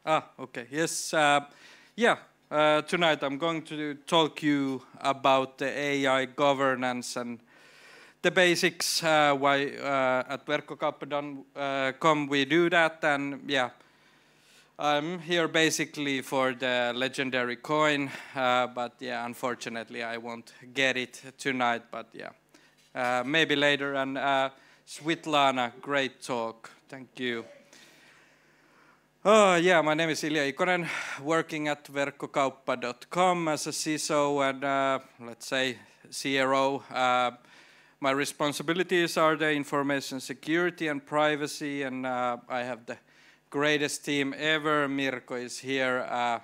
Okay. Yes. Yeah. Tonight I'm going to talk you about the AI governance and the basics. Why at verkkokauppa.com we do that, and yeah, I'm here basically for the legendary coin. But yeah, unfortunately I won't get it tonight. But yeah, maybe later. And Svitlana, great talk. Thank you. Oh, yeah, my name is Ilja Ikonen, working at verkkokauppa.com as a CISO and, let's say, CRO. My responsibilities are the information security and privacy, and I have the greatest team ever. Mirko is here.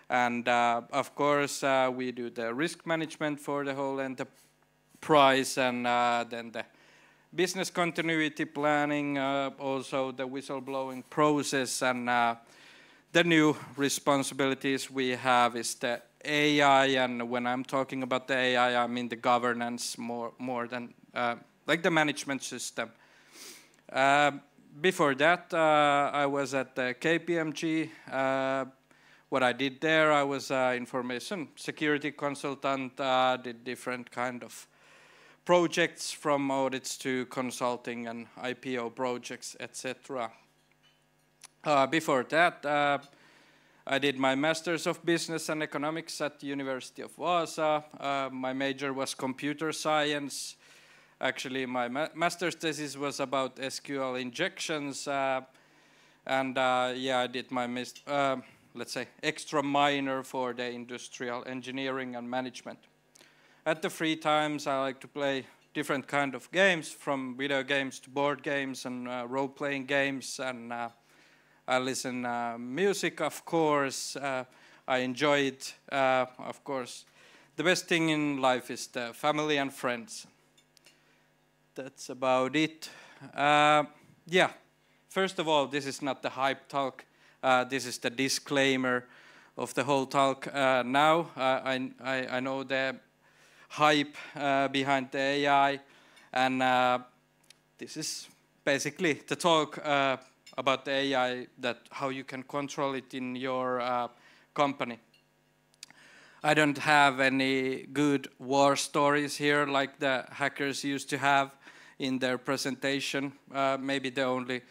And, of course, we do the risk management for the whole enterprise, and then the business continuity planning, also the whistleblowing process, and the new responsibilities we have is the AI. And when I'm talking about the AI, I mean the governance more than like the management system. Before that, I was at the KPMG. What I did there, I was an information security consultant, did different kind of projects from audits to consulting and IPO projects, etc. Before that, I did my Masters of Business and Economics at the University of Vaasa. My major was computer science. Actually, my master's thesis was about SQL injections. And yeah, I did my, let's say, extra minor for the industrial engineering and management. At the free times, I like to play different kind of games, from video games to board games and role-playing games, and I listen music, of course. I enjoy it, of course. The best thing in life is the family and friends. That's about it. Yeah, first of all, this is not the hype talk. This is the disclaimer of the whole talk. Now, I know the hype behind the AI, and this is basically the talk about the AI, that how you can control it in your company. I don't have any good war stories here like the hackers used to have in their presentation. Maybe the only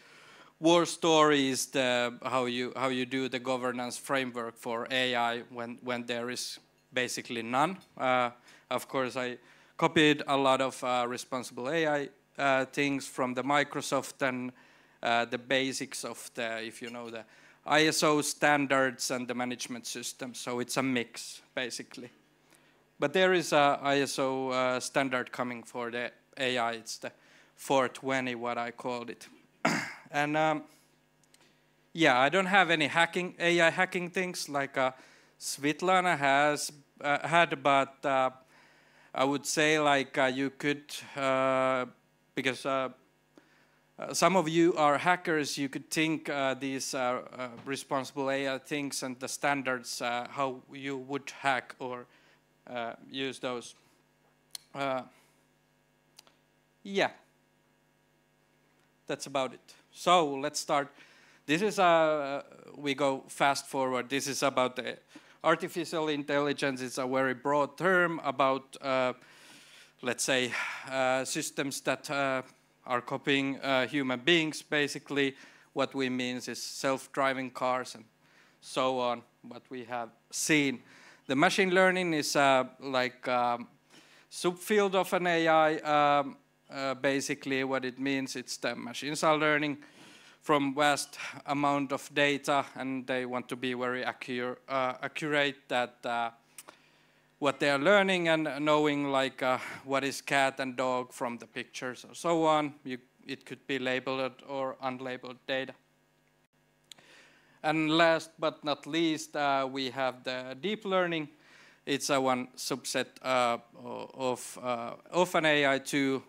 war story is how you do the governance framework for AI when there is basically none. Of course, I copied a lot of responsible AI things from the Microsoft and the basics of the, if you know, the ISO standards and the management system. So it's a mix, basically. But there is a ISO standard coming for the AI. It's the 420, what I called it. And yeah, I don't have any AI hacking things like Svitlana has had, but I would say like you could, because some of you are hackers, you could think these responsible AI things and the standards, how you would hack or use those. Yeah, that's about it. So let's start. This is, we go fast forward. This is about the artificial intelligence. It's a very broad term about, let's say, systems that are copying human beings. Basically, what we mean is self-driving cars and so on, what we have seen. The machine learning is like subfield of an AI. Basically, what it means, it's the machines are learning from vast amount of data, and they want to be very accurate that what they are learning, and knowing like what is cat and dog from the pictures or so on. It could be labeled or unlabeled data. And last but not least, we have the deep learning. It's a one subset of an AI too,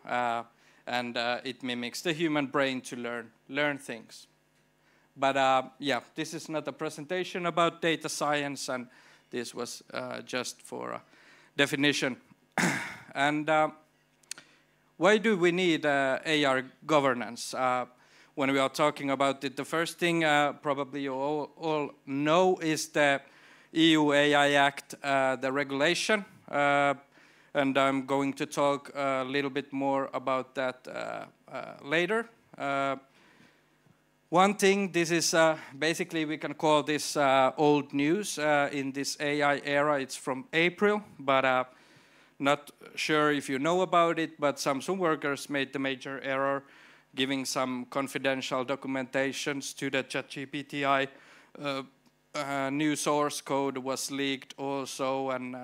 and it mimics the human brain to learn things. But yeah, this is not a presentation about data science, and this was just for a definition. And why do we need AI governance? when we are talking about it, the first thing probably you all know is the EU AI Act, the regulation, and I'm going to talk a little bit more about that later. One thing, this is basically we can call this old news in this AI era. It's from April, but not sure if you know about it, but Samsung workers made the major error giving some confidential documentations to the ChatGPT. New source code was leaked also, and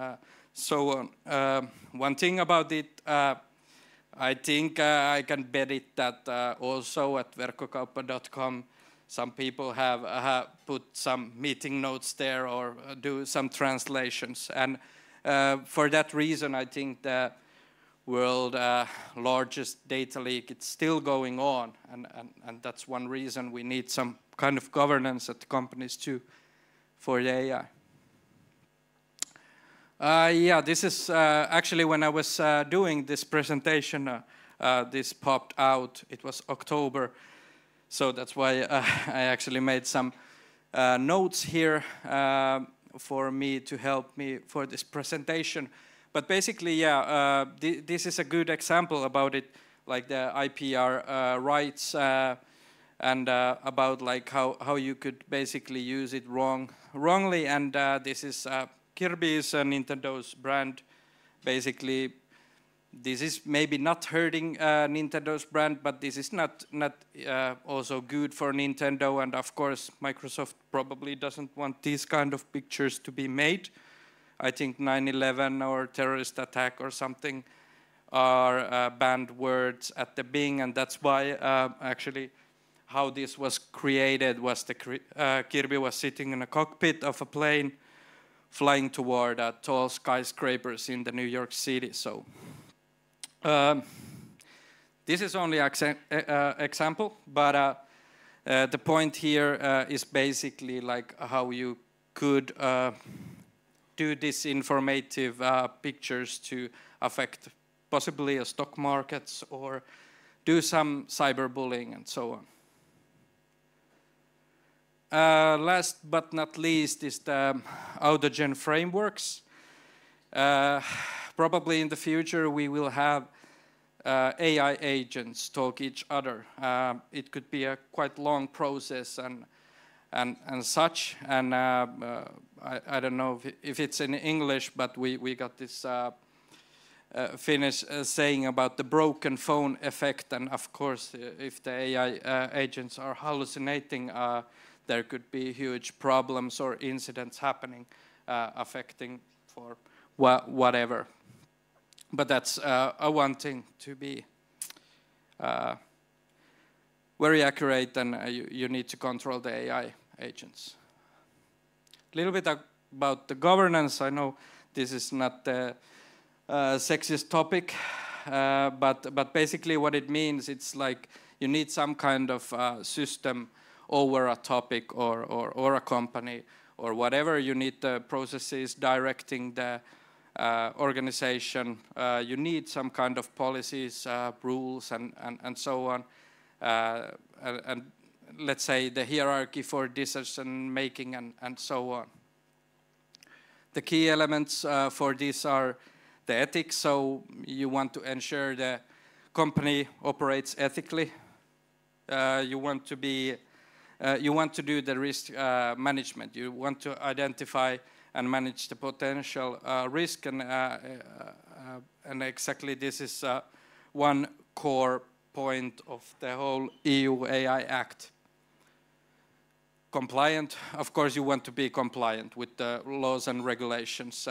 so on. One thing about it, I think I can bet it that also at verkkokauppa.com some people have put some meeting notes there or do some translations. And for that reason, I think the world largest data leak, it's still going on. And that's one reason we need some kind of governance at the companies too for the AI. Yeah, this is actually when I was doing this presentation, this popped out. It was October, so that's why I actually made some notes here for me to help me for this presentation. But basically, yeah, this is a good example about it, like the IPR rights and about like how you could basically use it wrongly, and this is. Kirby is Nintendo's brand. Basically, this is maybe not hurting Nintendo's brand, but this is not also good for Nintendo. And of course, Microsoft probably doesn't want these kind of pictures to be made. I think 9/11 or terrorist attack or something are banned words at the beginning, and that's why actually how this was created was the Kirby was sitting in a cockpit of a plane flying toward tall skyscrapers in the New York City. So this is only an example, but the point here is basically like how you could do these informative pictures to affect possibly a stock markets or do some cyberbullying and so on. Last but not least is the autogen frameworks. Probably in the future we will have AI agents talk each other. It could be a quite long process and such. And I don't know if it's in English, but we got this Finnish saying about the broken phone effect. And of course, if the AI agents are hallucinating, there could be huge problems or incidents happening affecting for whatever. But that's one thing to be very accurate, and you need to control the AI agents. A little bit about the governance. I know this is not the sexiest topic, but basically what it means, it's like you need some kind of system over a topic or a company or whatever. You need the processes directing the organization. You need some kind of policies, rules, and so on. And let's say the hierarchy for decision making and so on. The key elements for this are the ethics. So you want to ensure the company operates ethically. You want to be you want to do the risk management. You want to identify and manage the potential risk, and exactly this is one core point of the whole EU AI Act. Compliant, of course you want to be compliant with the laws and regulations.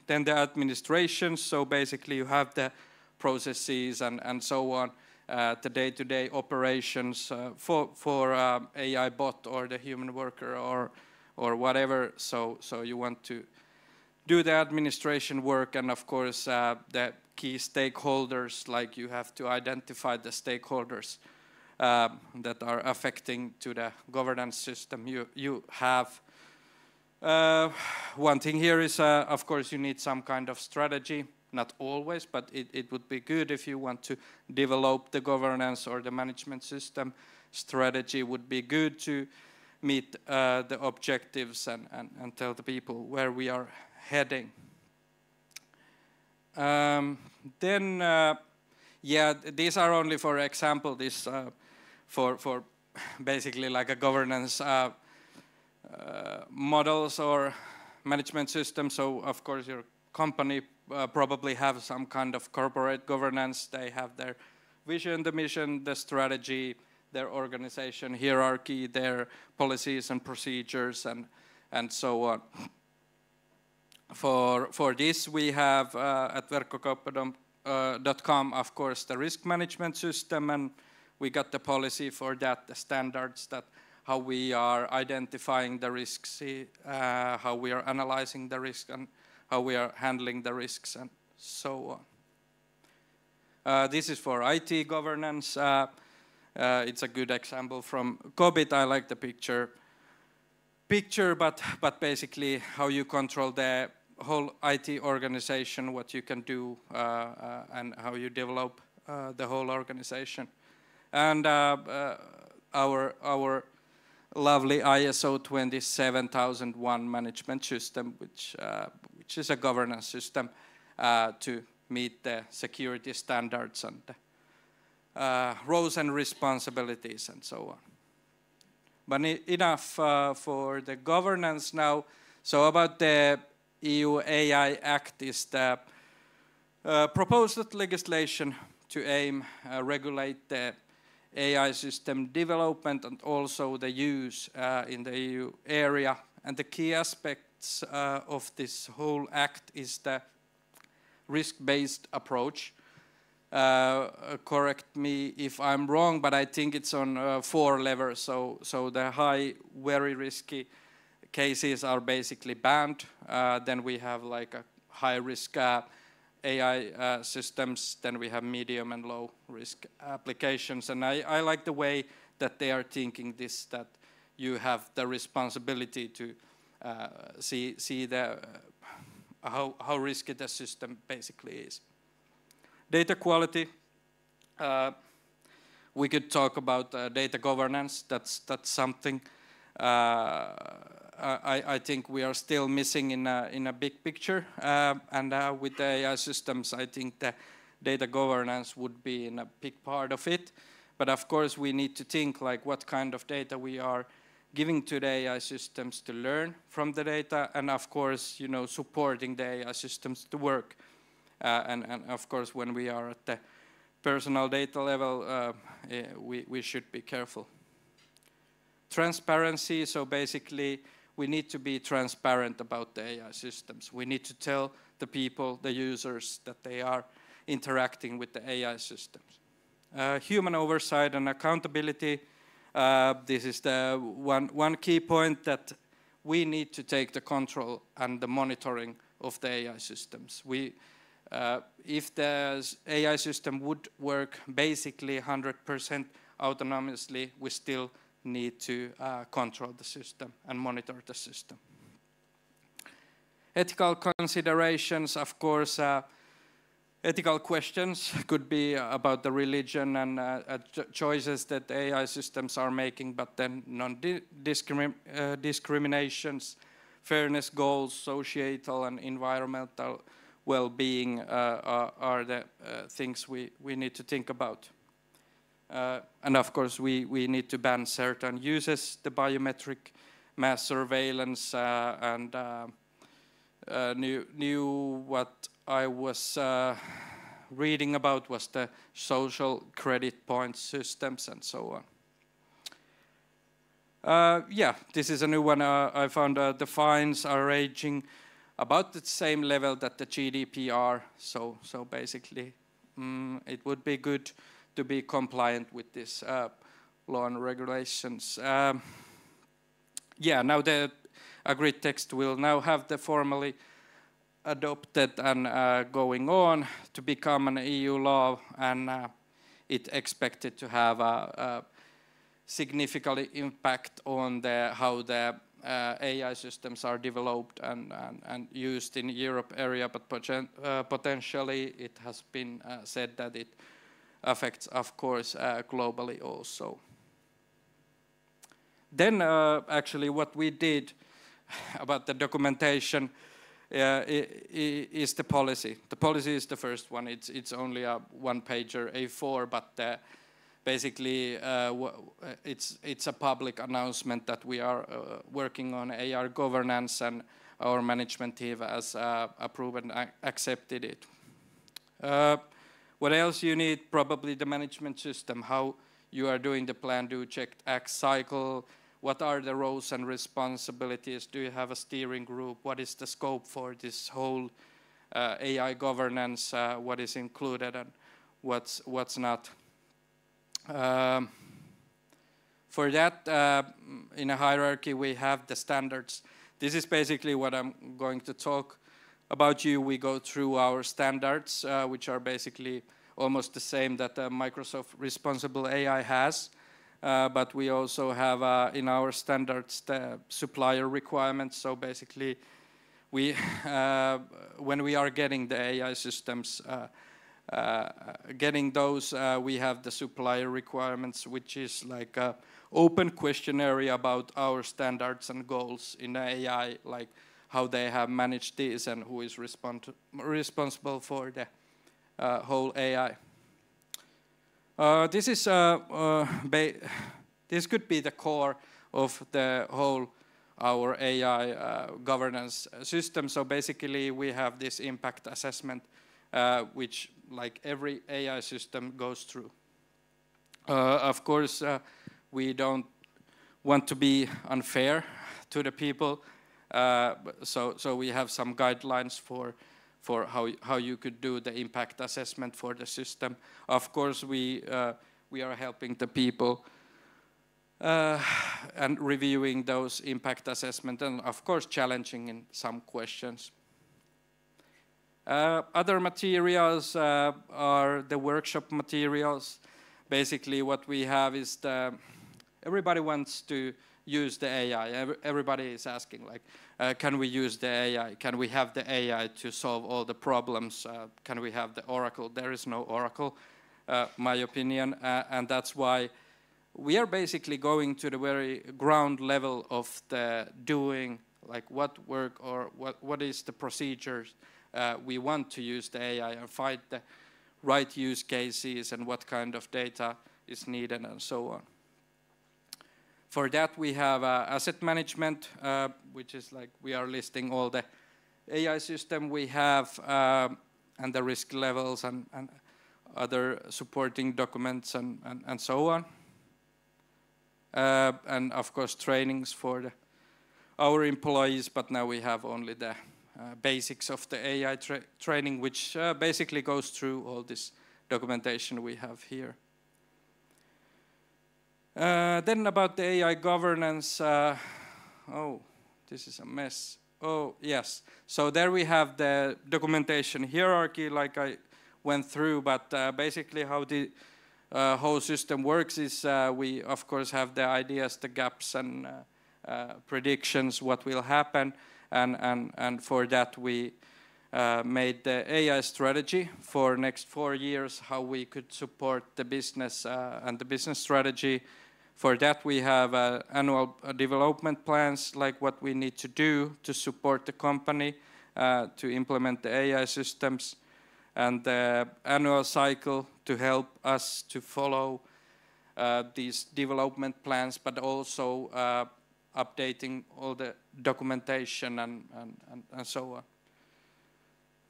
Then the administration, so basically you have the processes and so on. The day-to-day operations for AI bot or the human worker or whatever. So you want to do the administration work, and of course the key stakeholders, like you have to identify the stakeholders that are affecting to the governance system you have. One thing here is, of course, you need some kind of strategy. Not always, but it would be good if you want to develop the governance or the management system. strategy would be good to meet the objectives and tell the people where we are heading. Then, yeah, these are only for example, this for basically like a governance models or management system. So of course your company probably have some kind of corporate governance. They have their vision, the mission, the strategy, their organization hierarchy, their policies and procedures, and so on. For this we have at verkkokauppa.com of course the risk management system, and we got the policy for that, the standards that how we are identifying the risks, how we are analyzing the risk, and how we are handling the risks, and so on. This is for IT governance. It's a good example from COVID. I like the picture, but basically how you control the whole IT organization, what you can do, and how you develop the whole organization. And our lovely ISO 27001 management system, which is a governance system to meet the security standards and roles and responsibilities and so on. But enough for the governance now. So about the EU AI Act is the proposed legislation to aim regulate the AI system development and also the use in the EU area. And the key aspects of this whole act is the risk-based approach. Correct me if I'm wrong, but I think it's on 4 levels. So the high, very risky cases are basically banned. Then we have like a high risk AI systems, then we have medium and low risk applications. And I like the way that they are thinking this, that you have the responsibility to see the how risky the system basically is. Data quality, we could talk about data governance. That's something I think we are still missing in a big picture, and with the AI systems, I think the data governance would be in a big part of it. But of course, we need to think like what kind of data we are giving to the AI systems to learn from the data, and of course, supporting the AI systems to work. And of course, when we are at the personal data level, we should be careful. Transparency, so basically, we need to be transparent about the AI systems. We need to tell the people, the users, that they are interacting with the AI systems. Human oversight and accountability. This is the one key point, that we need to take the control and the monitoring of the AI systems. If the AI system would work basically 100% autonomously, we still need to control the system and monitor the system. Ethical considerations, of course, ethical questions could be about the religion and choices that the AI systems are making, but then non-discriminations, fairness goals, societal and environmental well-being are the things we need to think about. And of course, we need to ban certain uses, the biometric mass surveillance, and new what I was reading about was the social credit point systems and so on. Yeah, this is a new one. I found the fines are ranging about the same level that the GDPR. So basically, it would be good to be compliant with this law and regulations. Yeah, now the agreed text will now have the formally adopted and going on to become an EU law, and it expected to have a significant impact on how the AI systems are developed and used in Europe area, but potentially it has been said that it affects, of course, globally also. Then actually what we did about the documentation is the policy. The policy is the first one. It's only a one-pager A4, but basically it's a public announcement that we are working on AI governance, and our management team has approved and accepted it. What else you need? Probably the management system, how you are doing the plan, do, check, act, cycle. What are the roles and responsibilities? Do you have a steering group? What is the scope for this whole AI governance? What is included and what's not? For that, in a hierarchy, we have the standards. This is basically what I'm going to talk about. We go through our standards, which are basically almost the same that Microsoft Responsible AI has. But we also have in our standards the supplier requirements. So basically, we when we are getting the AI systems, getting those, we have the supplier requirements, which is like an open questionnaire about our standards and goals in AI, like how they have managed this and who is responsible for the whole AI. This is this could be the core of the whole our AI governance system. So basically, we have this impact assessment, which like every AI system goes through. Of course, we don't want to be unfair to the people, so we have some guidelines for how you could do the impact assessment for the system. Of course, we are helping the people and reviewing those impact assessment, and of course challenging in some questions. Other materials are the workshop materials. Basically, what we have is everybody wants to use the AI. Everybody is asking, like, can we use the AI? Can we have the AI to solve all the problems? Can we have the Oracle? There is no Oracle, my opinion, and that's why we are basically going to the very ground level of the doing, like what work or what is the procedures we want to use the AI and find the right use cases and what kind of data is needed and so on. For that, we have asset management, which is like we are listing all the AI system we have and the risk levels and other supporting documents and so on. And of course, trainings for our employees, but now we have only the basics of the AI training, which basically goes through all this documentation we have here. Then about the AI governance, oh, this is a mess. Oh, yes. So there we have the documentation hierarchy, like I went through, but basically how the whole system works is we, of course, have the ideas, the gaps, and predictions, what will happen, and for that we made the AI strategy for next 4 years, how we could support the business and the business strategy. For that, we have annual development plans, like what we need to do to support the company to implement the AI systems, and the annual cycle to help us to follow these development plans, but also updating all the documentation and so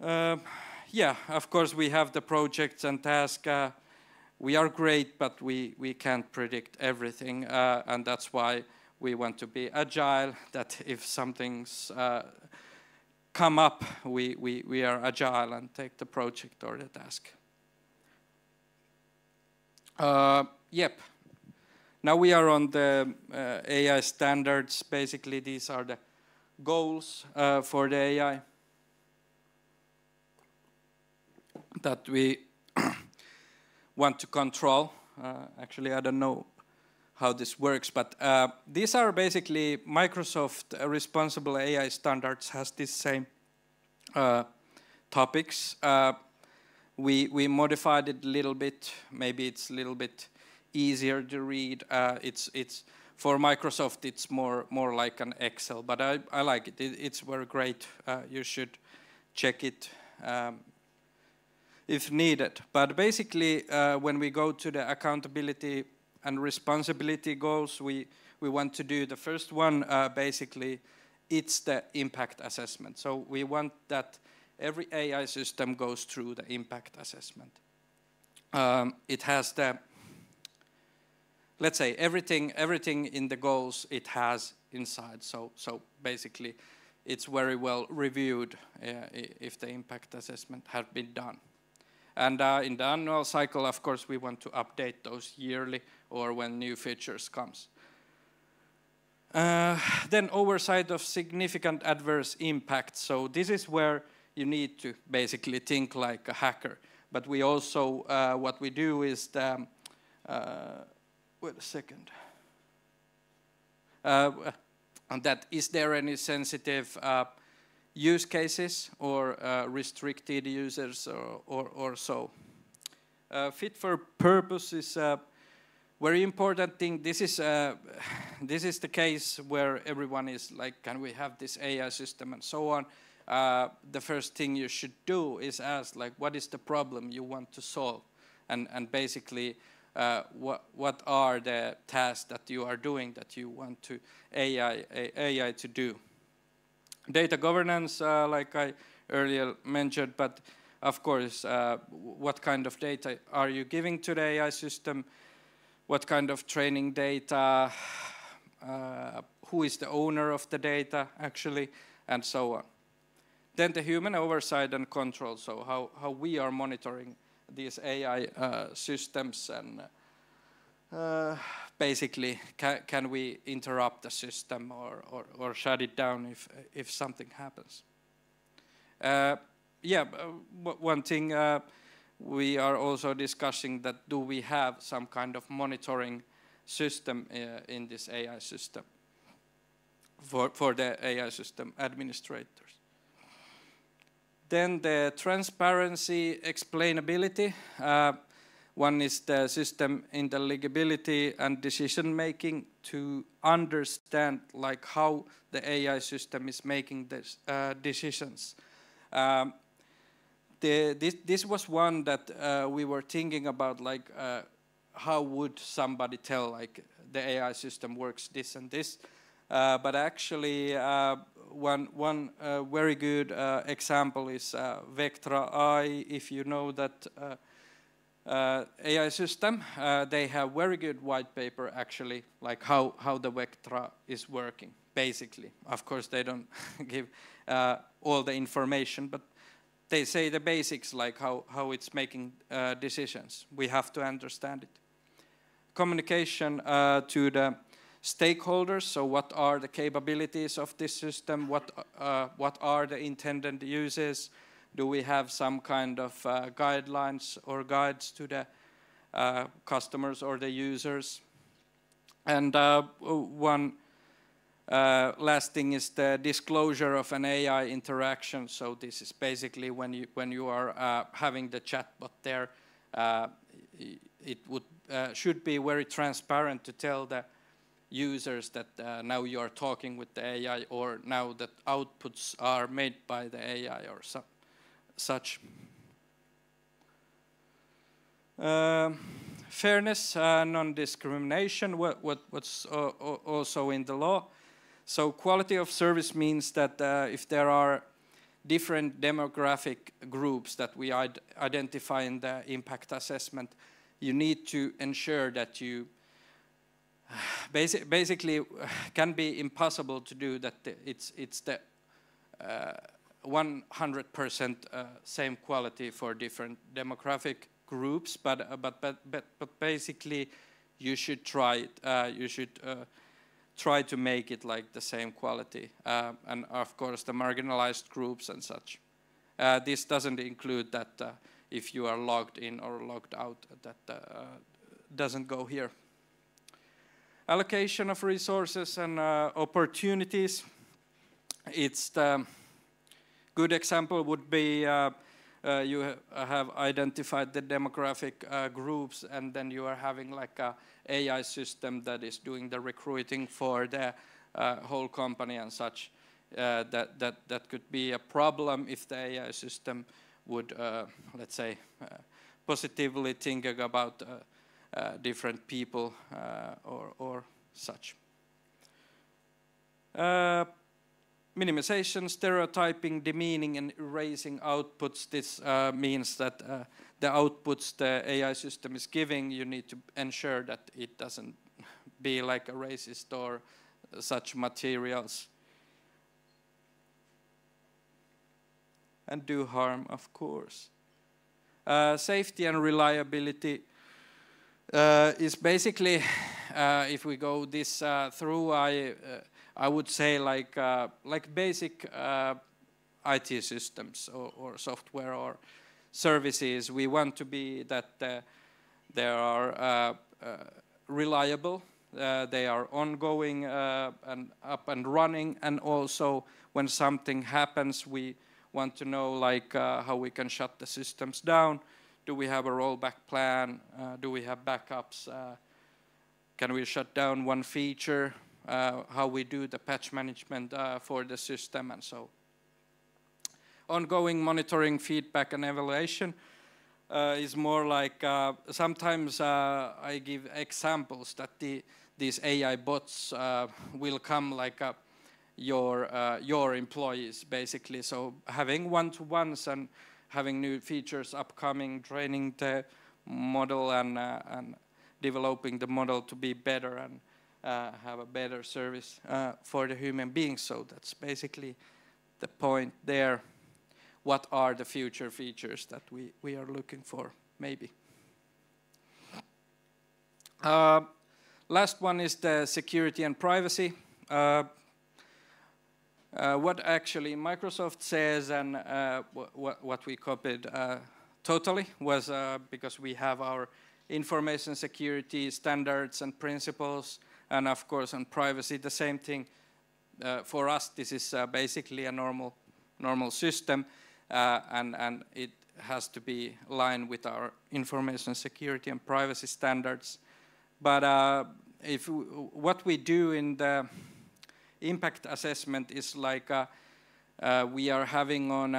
on. Yeah, of course, we have the projects and tasks. We are great, but we can't predict everything, and that's why we want to be agile, that if something's come up, we are agile and take the project or the task. Yep. Now we are on the AI standards. Basically, these are the goals for the AI that we want to control. Actually, I don't know how this works, but these are basically Microsoft Responsible AI Standards has this same topics. We modified it a little bit. Maybe it's a little bit easier to read. It's For Microsoft, it's more like an Excel, but I like it. It's very great. You should check it if needed. But basically, when we go to the accountability and responsibility goals, we want to do the first one. Basically, it's the impact assessment. So we want that every AI system goes through the impact assessment. It has the, let's say, everything in the goals it has inside. So basically, it's very well reviewed if the impact assessment has been done. And in the annual cycle, of course, we want to update those yearly or when new features comes. Then oversight of significant adverse impact. So this is where you need to basically think like a hacker. But we also, what we do is the, wait a second. And that is there any sensitive use cases or restricted users or so. Fit for purpose is a very important thing. This is the case where everyone is like, can we have this AI system and so on. The first thing you should do is ask, like, what is the problem you want to solve, and basically what are the tasks that you are doing that you want to AI to do. Data governance, like I earlier mentioned, but of course, what kind of data are you giving to the AI system? What kind of training data? Who is the owner of the data, actually, and so on. Then the human oversight and control, so how we are monitoring these AI systems, and basically, can we interrupt the system or shut it down if something happens? One thing we are also discussing, that do we have some kind of monitoring system in this AI system for the AI system administrators. Then the transparency, explainability. One is the system intelligibility and decision making, to understand like how the AI system is making this, decisions. This was one that we were thinking about, like how would somebody tell like the AI system works this and this. But actually, one very good example is Vectra AI. If you know that AI system, they have very good white paper actually, like how the Vectra is working, basically. Of course, they don't give all the information, but they say the basics, like how it's making decisions. We have to understand it. Communication to the stakeholders, so what are the capabilities of this system, what are the intended uses, do we have some kind of guidelines or guides to the customers or the users. And one last thing is the disclosure of an AI interaction. So this is basically when you are having the chatbot there, it should be very transparent to tell the users that now you are talking with the AI, or now that outputs are made by the AI or such. Fairness, non-discrimination, what's also in the law. So quality of service means that if there are different demographic groups that we identify in the impact assessment, you need to ensure that you basically can be impossible to do that. It's the 100% same quality for different demographic groups, but basically you should try it. You should try to make it like the same quality, and of course the marginalized groups and such. This doesn't include that if you are logged in or logged out, that doesn't go here. Allocation of resources and opportunities. It's the good example would be you have identified the demographic groups, and then you are having like a AI system that is doing the recruiting for the whole company and such. That could be a problem if the AI system would, let's say, positively thinking about different people or such. Minimization, stereotyping, demeaning, and erasing outputs. This means that the outputs the AI system is giving, you need to ensure that it doesn't be like a racist or such materials. And do harm, of course. Safety and reliability is basically, if we go this through, I would say like basic IT systems or software or services. We want to be that they are reliable, they are ongoing and up and running, and also when something happens, we want to know like how we can shut the systems down. Do we have a rollback plan? Do we have backups? Can we shut down one feature? How we do the patch management for the system, and so ongoing monitoring, feedback, and evaluation is more like sometimes I give examples that these AI bots will come like your employees basically. So having one-to-ones and having new features upcoming, training the model and developing the model to be better and have a better service for the human beings. So that's basically the point there. What are the future features that we are looking for, maybe? Last one is the security and privacy. What actually Microsoft says and what we copied totally was because we have our information security standards and principles, and of course on privacy the same thing. For us this is basically a normal system, and it has to be aligned with our information security and privacy standards. But what we do in the impact assessment is like we are having on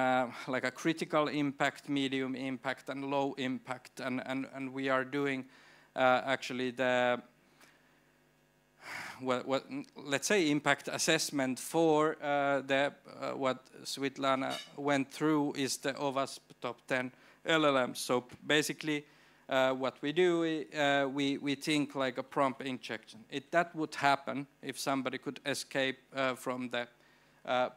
like a critical impact, medium impact, and low impact, and we are doing actually the what let's say impact assessment for the what Svitlana went through is the OWASP top 10 LLMs. So basically what we do, we think like a prompt injection. That would happen if somebody could escape from the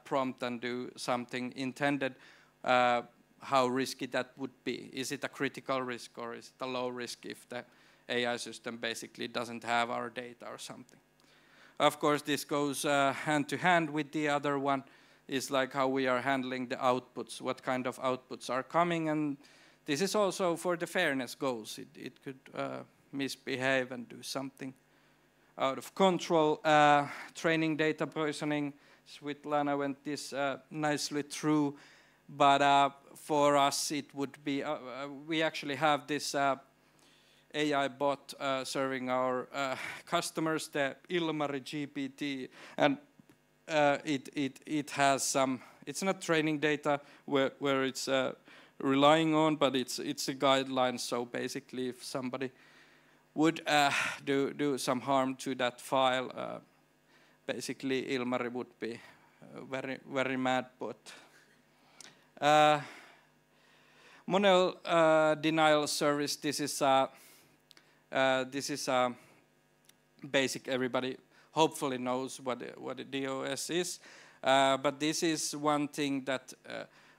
prompt and do something intended. How risky that would be? Is it a critical risk or is it a low risk if the AI system basically doesn't have our data or something? Of course, this goes hand to hand with the other one, is like how we are handling the outputs, what kind of outputs are coming, and this is also for the fairness goals. It could misbehave and do something out of control. Training data poisoning, Svitlana went this nicely through, but for us it would be, we actually have this AI bot serving our customers, the Ilmari GPT, and it has some, it's not training data where it's relying on, but it's a guideline. So basically if somebody would do some harm to that file, basically Ilmari would be very mad bot. Model denial service, this is basic, everybody hopefully knows what a DOS is, but this is one thing that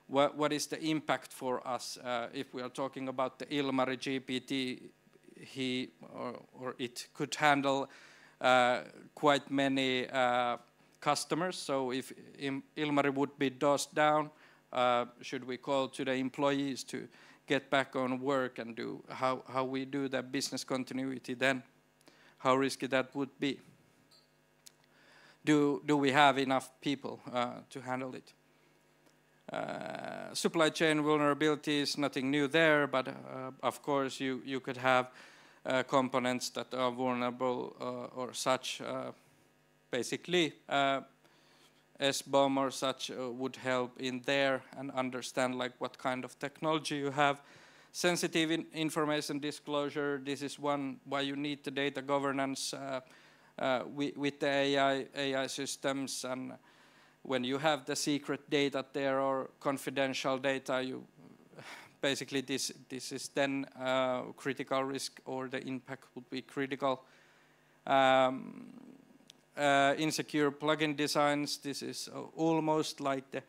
what is the impact for us if we are talking about the Ilmari GPT? It could handle quite many customers. So if Ilmari would be DOS down, should we call to the employees to get back on work and do how we do the business continuity then? How risky that would be? Do we have enough people to handle it? Supply chain vulnerabilities, nothing new there, but of course you could have components that are vulnerable or such. Basically, SBOM or such would help in there and understand like what kind of technology you have. Sensitive information disclosure, this is one why you need the data governance with the AI systems, and when you have the secret data there or confidential data, you basically this is then critical risk, or the impact would be critical. Insecure plugin designs, this is almost like the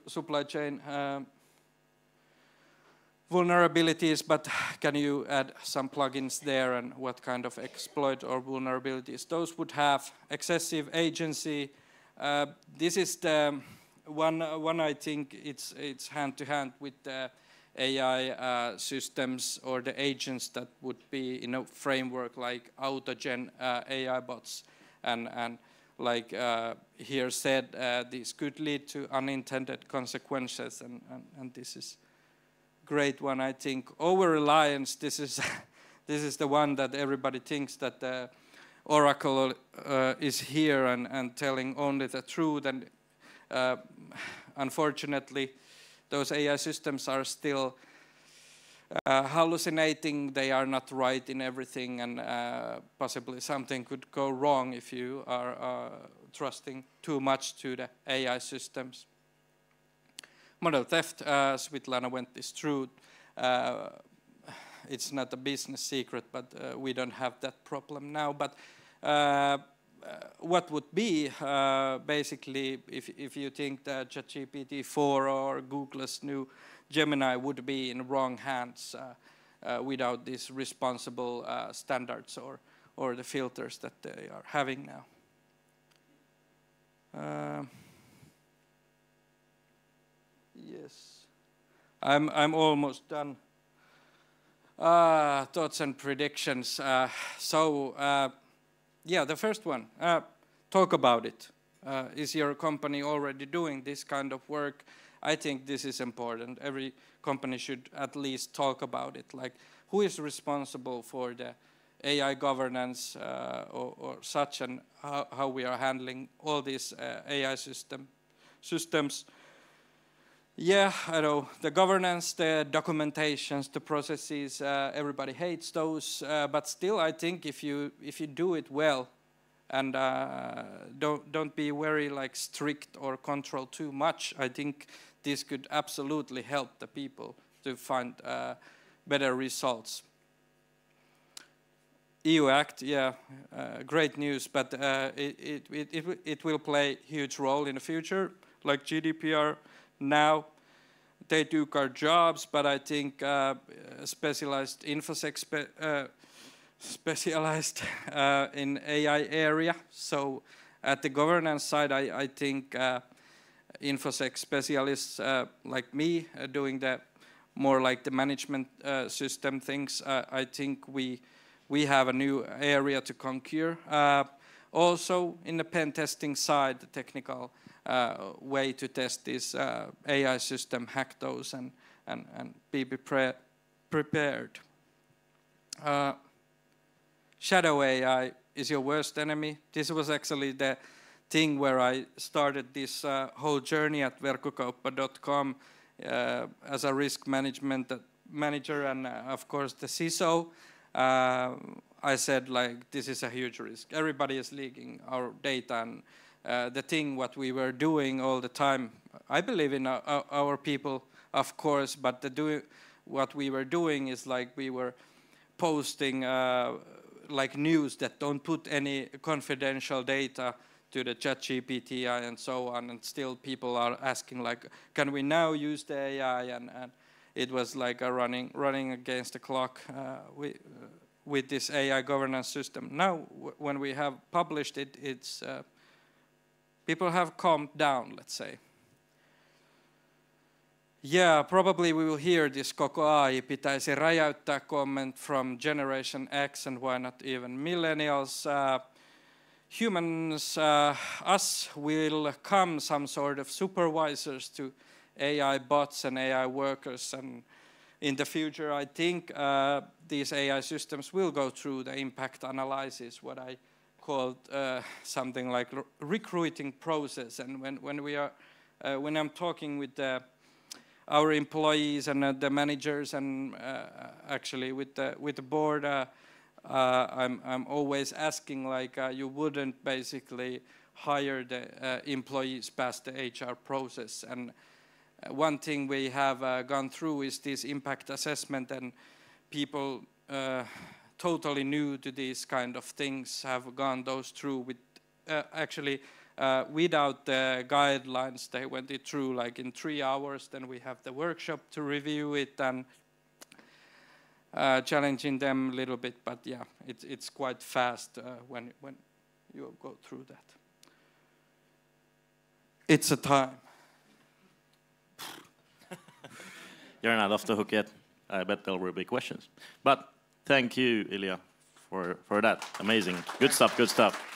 supply chain vulnerabilities, but can you add some plugins there, and what kind of exploit or vulnerabilities those would have? Excessive agency, this is the one I think it's hand to hand with the AI systems or the agents that would be in a framework like autogen AI bots, and like here said, this could lead to unintended consequences, and this is great one, I think. Over-reliance, this is this is the one that everybody thinks that Oracle is here and telling only the truth, and unfortunately those AI systems are still hallucinating. They are not right in everything, and possibly something could go wrong if you are trusting too much to the AI systems. Model theft, Svetlana went this through. It's not a business secret, but we don't have that problem now. But what would be basically, if you think that ChatGPT-4 or Google's new Gemini would be in wrong hands without these responsible standards or the filters that they are having now. Yes, I'm almost done. Thoughts and predictions. Yeah, the first one, talk about it. Is your company already doing this kind of work? I think this is important. Every company should at least talk about it. Like, who is responsible for the AI governance or such, and how we are handling all these AI systems. Yeah, I know, the governance, the documentations, the processes, everybody hates those, but still I think if you do it well and don't be very like strict or control too much, I think this could absolutely help the people to find better results. EU Act, yeah, great news, but it will play a huge role in the future, like GDPR. Now, they took our jobs, but I think specialized InfoSec specialized in AI area. So at the governance side, I think InfoSec specialists like me doing the more like the management system things. I think we have a new area to conquer. Also in the pen testing side, the technical way to test this AI system, hack those and be prepared. Shadow AI is your worst enemy. This was actually the thing where I started this whole journey at verkkokauppa.com as a risk management manager and of course the CISO. I said like this is a huge risk. Everybody is leaking our data, and the thing what we were doing all the time, I believe in our people of course, but what we were doing is like we were posting like news that don't put any confidential data to the ChatGPT and so on, and still people are asking like, can we now use the AI? And it was like a running against the clock with this AI governance system. Now, when we have published it, it's people have calmed down, let's say. Yeah, probably we will hear this koko AI pitäisi räjäyttää comment from Generation X and why not even millennials. humans, us, will come some sort of supervisors to AI bots and AI workers, and in the future I think these AI systems will go through the impact analysis, what I called something like recruiting process. And when I'm talking with our employees and the managers and actually with the board, I'm always asking, like, you wouldn't basically hire the employees past the HR process. And one thing we have gone through is this impact assessment, and people totally new to these kind of things have gone those through with actually without the guidelines. They went it through like in 3 hours. Then we have the workshop to review it and challenging them a little bit. But yeah, it's quite fast when you go through that. It's a time. You're not off the hook yet. I bet there will be questions. But thank you, Ilja, for that. Amazing. Good stuff, good stuff.